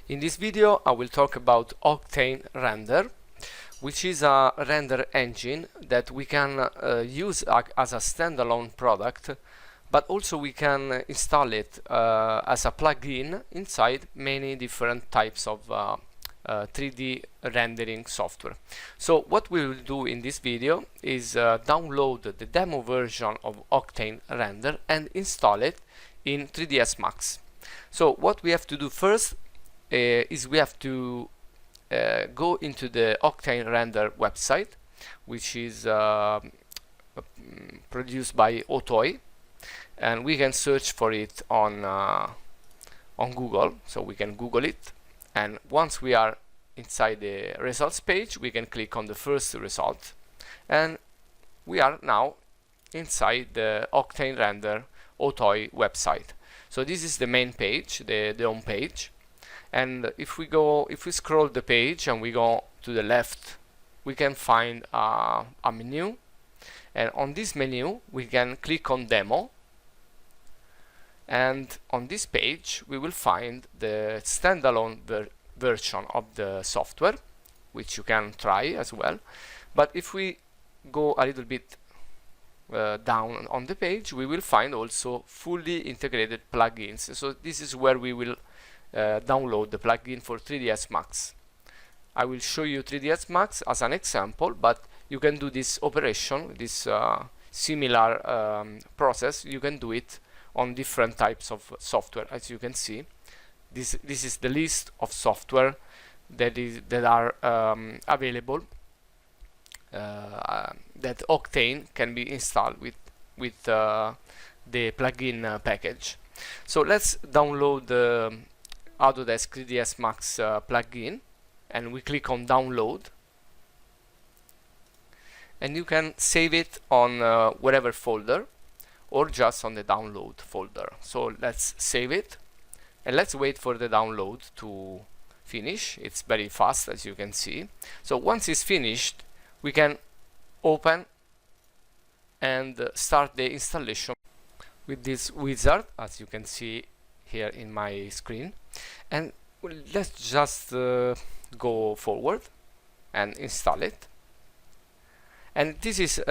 In this video I will talk about Octane Render, which is a render engine that we can use as a standalone product, but also we can install it as a plugin inside many different types of 3D rendering software. So what we will do in this video is download the demo version of Octane Render and install it in 3ds Max. So what we have to do first is we have to go into the Octane Render website, which is produced by Autodesk, and we can search for it on Google. So we can Google it, and once we are inside the results page, we can click on the first result, and we are now inside the Octane Render Autodesk website. So this is the main page, the home page. And if we scroll the page and we go to the left, we can find a menu, and on this menu we can click on demo, and on this page we will find the standalone version of the software, which you can try as well. But if we go a little bit down on the page, we will find also fully integrated plugins. So this is where we will download the plugin for 3ds Max. I will show you 3ds Max as an example, but you can do this operation, this similar process. You can do it on different types of software. As you can see, this is the list of software that are available that Octane can be installed with the plugin package. So let's download the Autodesk 3ds Max plugin, and we click on download, and you can save it on whatever folder or just on the download folder. So let's save it, and let's wait for the download to finish. It's very fast, as you can see. So once it's finished, we can open and start the installation with this wizard, as you can see here in my screen. And let's just go forward and install it. And this is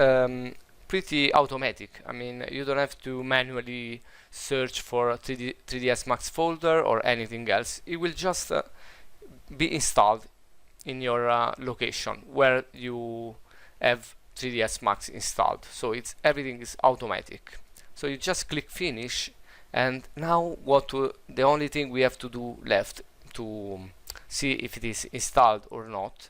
pretty automatic. I mean, you don't have to manually search for a 3ds Max folder or anything else. It will just be installed in your location where you have 3ds Max installed. So everything is automatic. So you just click finish, and now the only thing we have to do left to see if it is installed or not